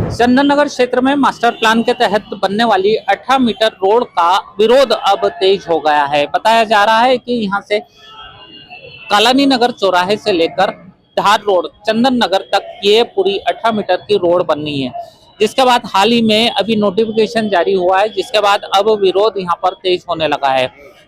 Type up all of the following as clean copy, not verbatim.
चंदन नगर क्षेत्र में master plan के तहत बनने वाली 18 मीटर रोड का विरोध अब तेज हो गया है। बताया जा रहा है कि यहां से कालानी नगर चौराहे से लेकर धार रोड चंदन नगर तक ये पूरी 18 मीटर की रोड बननी है, जिसके बाद हाल ही में अभी नोटिफिकेशन जारी हुआ है, जिसके बाद अब विरोध यहां पर तेज होने लगा है।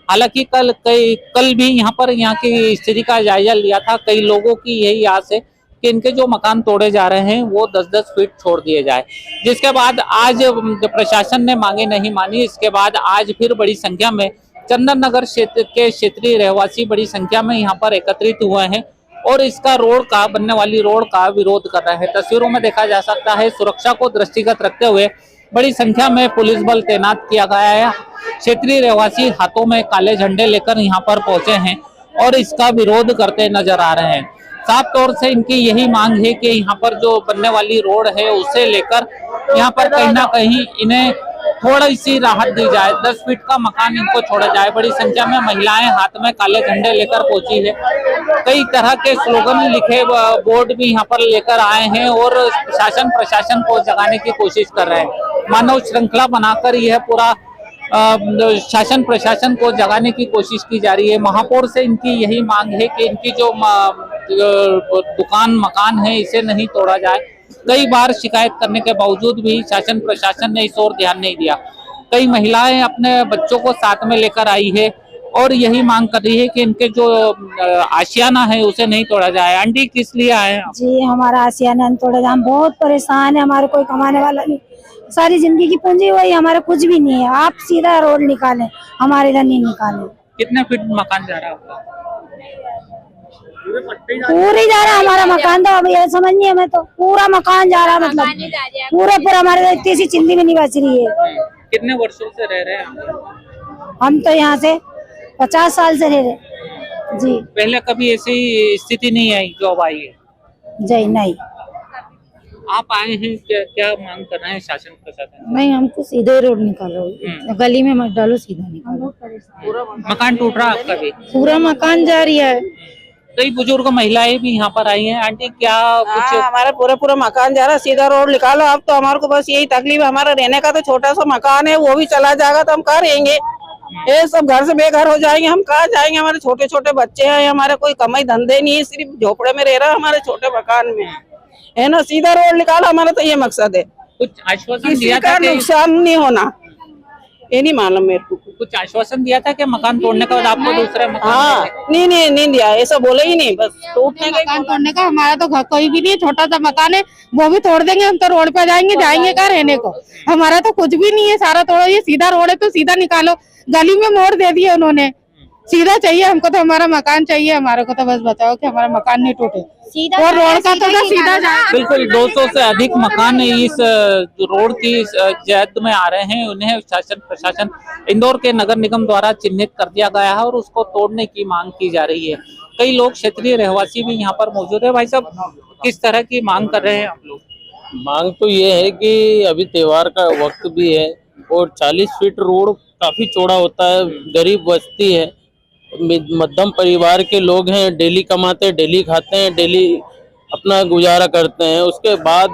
हालांकि कल भी यहाँ की स्थिति का जायजा लिया था। कई लोगों की यही आस है कि इनके जो मकान तोड़े जा रहे हैं वो 10-10 फीट छोड़ दिए जाए, जिसके बाद आज प्रशासन ने मांगे नहीं मानी। इसके बाद आज फिर बड़ी संख्या में चंदन नगर क्षेत्र के क्षेत्रीय रहवासी बड़ी संख्या में यहाँ पर एकत्रित हुए हैं और इसका बनने वाली रोड का विरोध कर रहे हैं। तस्वीरों में देखा जा सकता है सुरक्षा को दृष्टिगत रखते हुए बड़ी संख्या में पुलिस बल तैनात किया गया है। क्षेत्रीय रहवासी हाथों में काले झंडे लेकर यहाँ पर पहुंचे हैं और इसका विरोध करते नजर आ रहे हैं। साफ तौर से इनकी यही मांग है कि यहाँ पर जो बनने वाली रोड है उसे लेकर यहाँ पर कहीं ना कहीं इन्हें थोड़ी सी राहत दी जाए। 10 फीट का मकान इनको छोड़ा जाए। बड़ी संख्या में महिलाएं हाथ में काले झंडे लेकर पहुंची है। कई तरह के स्लोगन लिखे बोर्ड भी यहाँ पर लेकर आए हैं और शासन प्रशासन को जगाने की कोशिश कर रहे हैं। मानव श्रृंखला बनाकर यह पूरा शासन प्रशासन को जगाने की कोशिश की जा रही है। महापौर से इनकी यही मांग है कि इनकी जो दुकान मकान है इसे नहीं तोड़ा जाए। कई बार शिकायत करने के बावजूद भी शासन प्रशासन ने इस ओर ध्यान नहीं दिया। कई महिलाएं अपने बच्चों को साथ में लेकर आई है और यही मांग कर रही है कि इनके जो आशियाना है उसे नहीं तोड़ा जाए। आंटी किस लिए आए हैं? जी हमारा आशियाना तोड़ा जाए, हम बहुत परेशान है। हमारे कोई कमाने वाला नहीं, सारी जिंदगी की पूंजी वही, हमारा कुछ भी नहीं है। आप सीधा रोड निकालें, हमारे इधर नहीं निकालें। कितने फीट मकान जा रहा है आपका? पूरी जा रहा है हमारा मकान, तो अब ये समझ नहीं हमें, तो पूरा मकान जा रहा है, मतलब पूरा हमारे इतनी सी चिंदी भी नहीं बच रही है। कितने वर्षों से रह रहे हैं हम तो यहाँ से 50 साल से रह रहे जी। पहले कभी ऐसी स्थिति नहीं आई जो अब आई है? जी नहीं। आप आए हैं क्या मांग कर रहे हैं शासन प्रशासन? नहीं, हमको सीधे रोड निकालो, गली में मत डालो, सीधा निकालो। मकान टूट रहा आपका भी? पूरा मकान जा रही है। कई बुजुर्ग महिलाएं भी यहाँ पर आई हैं। आंटी क्या कुछ? हमारा पूरा मकान जा रहा है, सीधा रोड निकालो। अब तो हमारे को बस यही तकलीफ है, हमारा रहने का तो छोटा सा मकान है, वो भी चला जाएगा तो हम कहाँ रहेंगे? ये सब घर से बेघर हो जाएंगे, हम कहाँ जाएंगे? हमारे छोटे छोटे बच्चे हैं, हमारे कोई कमाई धंधे नहीं है, सिर्फ झोपड़े में रह रहा है हमारे छोटे मकान में, है ना। सीधा रोड निकालो, हमारा तो ये मकसद है। कुछ आश्वासन किसी दिया का था कि नुकसान नहीं होना, ये नहीं मालूम मेरे को। कुछ आश्वासन दिया था कि मकान तोड़ने के बाद आपको दूसरे मकान? हाँ, नहीं दिया, ऐसा बोले ही नहीं। बस टूटने का मकान तोड़ने का हमारा तो घर कोई भी नहीं, छोटा सा मकान है, वो भी तोड़ देंगे। हम तो रोड पे जाएंगे कहाँ रहने को? हमारा तो कुछ भी नहीं है, सारा तोड़ो। ये सीधा रोड है तो सीधा निकालो। गली में मोड़ दे दिए उन्होंने, सीधा चाहिए हमको, तो हमारा मकान चाहिए। हमारे को तो बस बताओ कि हमारा मकान नहीं टूटे और रोड का तो सीधा जाए। बिल्कुल 200 से अधिक मकान इस रोड की जद में आ रहे हैं। उन्हें शासन प्रशासन इंदौर के नगर निगम द्वारा चिन्हित कर दिया गया है और उसको तोड़ने की मांग की जा रही है। कई लोग क्षेत्रीय रहवासी भी यहाँ पर मौजूद है। भाई साहब, किस तरह की मांग कर रहे हैं आप लोग? मांग तो ये है कि अभी त्योहार का वक्त भी है और 40 फीट रोड काफी चौड़ा होता है। गरीब बस्ती है, मध्यम परिवार के लोग हैं, डेली कमाते हैं, डेली खाते हैं, डेली अपना गुजारा करते हैं। उसके बाद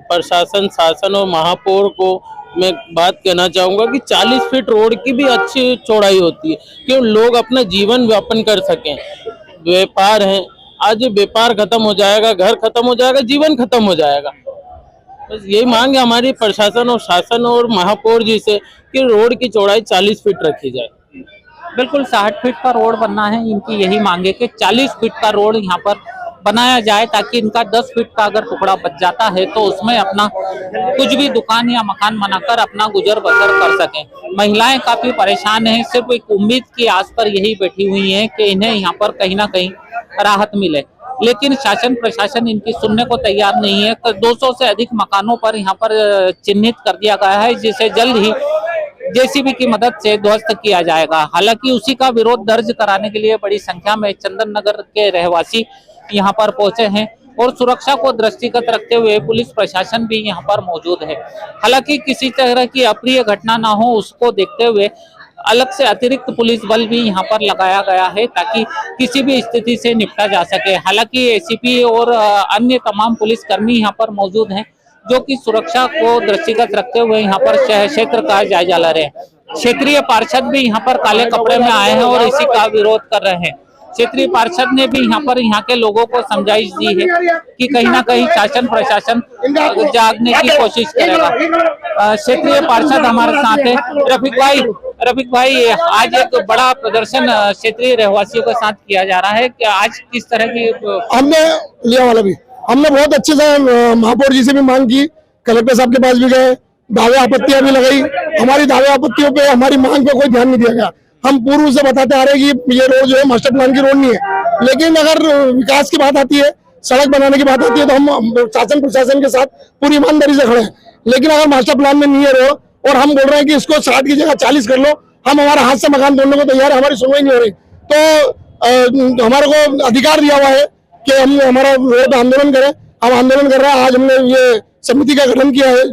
प्रशासन शासन और महापौर को मैं बात कहना चाहूँगा कि 40 फीट रोड की भी अच्छी चौड़ाई होती है कि लोग अपना जीवन व्यापन कर सकें। व्यापार है, आज व्यापार खत्म हो जाएगा, घर खत्म हो जाएगा, जीवन खत्म हो जाएगा। बस यही मांग है हमारी प्रशासन और शासन और महापौर जी से कि रोड की चौड़ाई 40 फीट रखी जाए। बिल्कुल 60 फीट का रोड बनना है। इनकी यही मांग है कि 40 फीट का रोड यहाँ पर बनाया जाए ताकि इनका 10 फीट का अगर टुकड़ा बच जाता है तो उसमें अपना कुछ भी दुकान या मकान बनाकर अपना गुजर बसर कर सकें। महिलाएं काफी परेशान हैं, सिर्फ एक उम्मीद की आस पर यही बैठी हुई हैं कि इन्हें यहाँ पर कहीं ना कहीं राहत मिले, लेकिन शासन प्रशासन इनकी सुनने को तैयार नहीं है। 200 से अधिक मकानों पर यहाँ पर चिन्हित कर दिया गया है, जिसे जल्द ही जेसीबी की मदद से ध्वस्त किया जाएगा। हालांकि उसी का विरोध दर्ज कराने के लिए बड़ी संख्या में चंदन नगर के रहवासी यहाँ पर पहुंचे हैं और सुरक्षा को दृष्टिगत रखते हुए पुलिस प्रशासन भी यहाँ पर मौजूद है। हालांकि किसी तरह की अप्रिय घटना ना हो उसको देखते हुए अलग से अतिरिक्त पुलिस बल भी यहाँ पर लगाया गया है ताकि किसी भी स्थिति से निपटा जा सके। हालांकि एसीपी और अन्य तमाम पुलिसकर्मी यहाँ पर मौजूद हैं। जो कि सुरक्षा को दृष्टिगत रखते हुए यहाँ पर क्षेत्र का जायजा ले रहे हैं। क्षेत्रीय पार्षद भी यहाँ पर काले कपड़े में आए हैं और इसी का विरोध कर रहे हैं। क्षेत्रीय पार्षद ने भी यहाँ के लोगों को समझाइश दी है कि कहीं ना कहीं शासन प्रशासन जागने की कोशिश करेगा। क्षेत्रीय पार्षद हमारे साथ है। रफीक भाई, आज एक बड़ा प्रदर्शन क्षेत्रीय रहवासियों के साथ किया जा रहा है कि आज किस तरह की हमने लिया वाला भी हमने बहुत अच्छे से महापौर जी से भी मांग की, कलेक्टर साहब के पास भी गए, दावे आपत्तियां भी लगाई। हमारी दावे आपत्तियों पे, हमारी मांग पे कोई ध्यान नहीं दिया गया। हम पूर्व से बताते आ रहे हैं कि ये रोड जो है मास्टर प्लान की रोड नहीं है, लेकिन अगर विकास की बात आती है, सड़क बनाने की बात आती है तो हम शासन प्रशासन के साथ पूरी ईमानदारी से खड़े हैं। लेकिन अगर मास्टर प्लान में नहीं है रोड और हम बोल रहे हैं कि इसको 60 की जगह 40 कर लो, हम हमारे हाथ से मकान तोड़ने को तैयार है, हमारी सुनवाई नहीं हो रही। तो हमारे को अधिकार दिया हुआ है कि हम हमारा रोड आंदोलन करें। हम आंदोलन कर रहे हैं। आज हमने ये समिति का गठन किया है,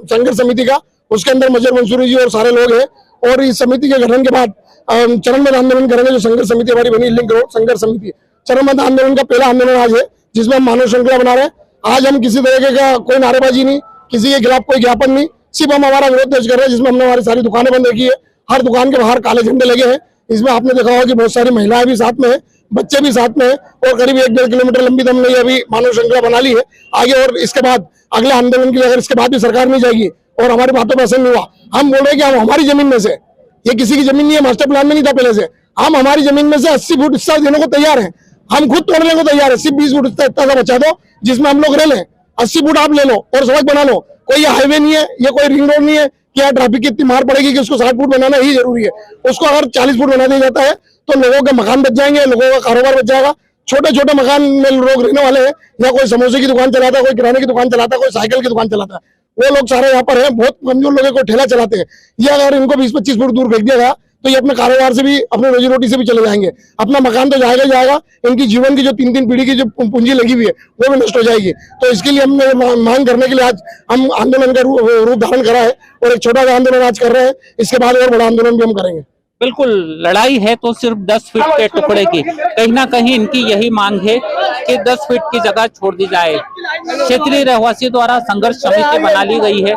संघर्ष समिति का, उसके अंदर मजर मंसूरी जी और सारे लोग हैं। और इस समिति के गठन के बाद चरणबद्ध आंदोलन करेंगे। जो संघर्ष समिति हमारी बनी, लिंक रोड संघर्ष समिति, चरणबद्ध आंदोलन का पहला आंदोलन आज है, जिसमें हम मानव श्रृंखला बना रहे हैं। आज हम किसी तरीके का कोई नारेबाजी नहीं, किसी के खिलाफ कोई ज्ञापन नहीं, सिर्फ हम हमारा विरोध दर्ज कर रहे हैं, जिसमें हमने हमारी सारी दुकानें बंद रखी है। हर दुकान के बाहर काले झंडे लगे हैं। इसमें आपने देखा होगा कि बहुत सारी महिलाएं भी साथ में है, बच्चे भी साथ में है, और करीब 1-1.5 किलोमीटर लंबी हमने ये अभी मानव श्रृंखला बना ली है आगे। और इसके बाद अगले आंदोलन के लिए अगर इसके बाद भी सरकार नहीं जाएगी और हमारी बातों पर असर नहीं हुआ, हम बोल रहे हैं कि हम हमारी जमीन में से, ये किसी की जमीन नहीं है, मास्टर प्लान में नहीं था पहले से, हम हमारी जमीन में से 80 फुट हिस्सा देने को तैयार है। हम खुद तोड़ने को तैयार है। सिर्फ 20 फुट इतना सा बचा दो जिसमें हम लोग रह लें। 80 फुट आप ले लो और सड़क बना लो। कोई ये हाईवे नहीं है, ये कोई रिंग रोड नहीं है कि यहाँ ट्रैफिक की इतनी मार पड़ेगी कि उसको 60 फुट बनाना ही जरूरी है। उसको अगर 40 फुट बना दिया जाता है तो लोगों के मकान बच जाएंगे, लोगों का कारोबार बच जाएगा। छोटे छोटे मकान में लोग रहने वाले हैं, या कोई समोसे की दुकान चलाता है, कोई किराने की दुकान चलाता है, कोई साइकिल की दुकान चलाता है, वो लोग सारे यहाँ पर हैं। बहुत कमजोर लोग को ठेला चलाते हैं। ये अगर इनको 20-25 फुट दूर फेंक दिया गया तो ये अपने कारोबार से भी, अपने रोजी रोटी से भी चले जाएंगे। अपना मकान तो जाएगा ही जाएगा, इनकी जीवन की जो 3-3 पीढ़ी की जो पूंजी लगी हुई है वो भी नष्ट हो जाएगी। तो इसके लिए हमने मांग करने के लिए आज हम आंदोलन का रूप धारण करा है और एक छोटा सा आंदोलन आज कर रहे हैं। इसके बाद और बड़ा आंदोलन भी हम करेंगे। बिल्कुल, लड़ाई है तो सिर्फ 10 फीट के टुकड़े की। कहीं ना कहीं इनकी यही मांग है कि 10 फीट की जगह छोड़ दी जाए। क्षेत्रीय रहवासी द्वारा संघर्ष समिति बना ली गई है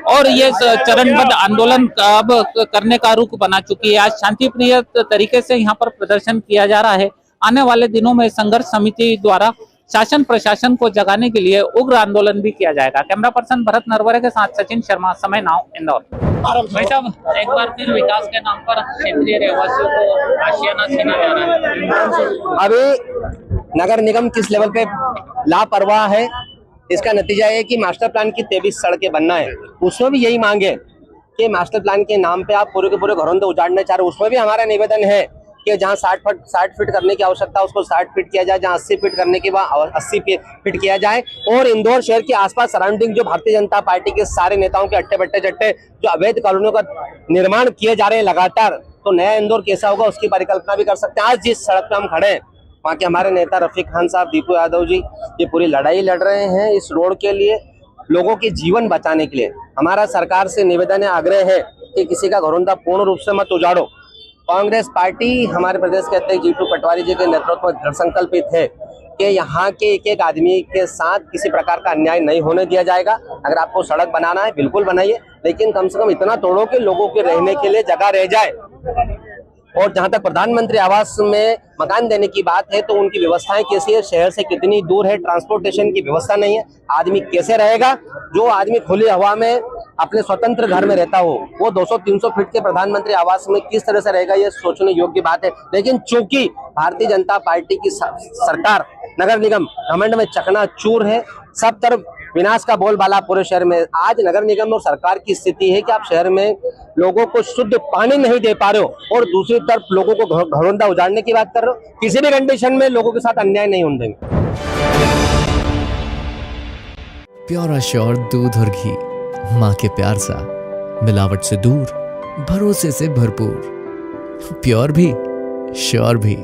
और ये चरणबद्ध आंदोलन अब करने का रुख बना चुकी है। आज शांतिप्रिय तरीके से यहाँ पर प्रदर्शन किया जा रहा है। आने वाले दिनों में संघर्ष समिति द्वारा शासन प्रशासन को जगाने के लिए उग्र आंदोलन भी किया जाएगा। कैमरा पर्सन भरत नरवरे के साथ सचिन शर्मा, समय नाउ, इंदौर। भाई साहब, एक बार फिर विकास के नाम पर क्षेत्रीय रहवासियों को आशियाना छीना जा रहा है। अभी नगर निगम किस लेवल पे लापरवाह है, इसका नतीजा है कि मास्टर प्लान की 23 सड़कें बनना है। उसमें भी यही मांग है कि मास्टर प्लान के नाम पे आप पूरे के पूरे घरों को उजाड़ना चाह रहे। उसमें भी हमारा निवेदन है कि जहां 60 फीट करने की आवश्यकता उसको 60 फीट किया जाए, जहां 80 फीट करने की 80 फीट किया जाए। और इंदौर शहर के आसपास सराउंडिंग जो भारतीय जनता पार्टी के सारे नेताओं के अट्टे बट्टे चट्टे जो अवैध कॉलोनियों का निर्माण किए जा रहे हैं लगातार, तो नया इंदौर कैसा होगा उसकी परिकल्पना भी कर सकते हैं। आज जिस सड़क पे हम खड़े हैं, वहाँ के हमारे नेता रफीक खान साहब, दीपू यादव जी, ये पूरी लड़ाई लड़ रहे हैं इस रोड के लिए, लोगों के जीवन बचाने के लिए। हमारा सरकार से निवेदन है, आग्रह है कि किसी का घरौंदा पूर्ण रूप से मत उजाड़ो। कांग्रेस पार्टी हमारे प्रदेश के अध्यक्ष जीतू पटवारी जी के नेतृत्व में दृढ़ संकल्पित है कि यहाँ के एक आदमी के साथ किसी प्रकार का अन्याय नहीं होने दिया जाएगा। अगर आपको सड़क बनाना है बिल्कुल बनाइए, लेकिन कम से कम इतना तोड़ो कि लोगों के रहने के लिए जगह रह जाए। और जहां तक प्रधानमंत्री आवास में मकान देने की बात है, तो उनकी व्यवस्थाएं कैसी है, शहर से कितनी दूर है, ट्रांसपोर्टेशन की व्यवस्था नहीं है, आदमी कैसे रहेगा। जो आदमी खुली हवा में अपने स्वतंत्र घर में रहता हो, वो 200-300 फीट के प्रधानमंत्री आवास में किस तरह से रहेगा, ये सोचने योग्य बात है। लेकिन चूंकि भारतीय जनता पार्टी की सरकार, नगर निगम घमंड में चकनाचूर है, सब तरफ विनाश का बोलबाला पूरे शहर में। आज नगर निगम और सरकार की स्थिति है कि आप शहर में लोगों को शुद्ध पानी नहीं दे पा रहे हो और दूसरी तरफ लोगों को घरौंदा उजाड़ने की बात कर रहे हो। किसी भी कंडीशन में लोगों के साथ अन्याय नहीं होने देंगे। प्योर एश्योर दूध और घी, माँ के प्यार सा, मिलावट से दूर, भरोसे से भरपूर, प्योर भी श्योर भी।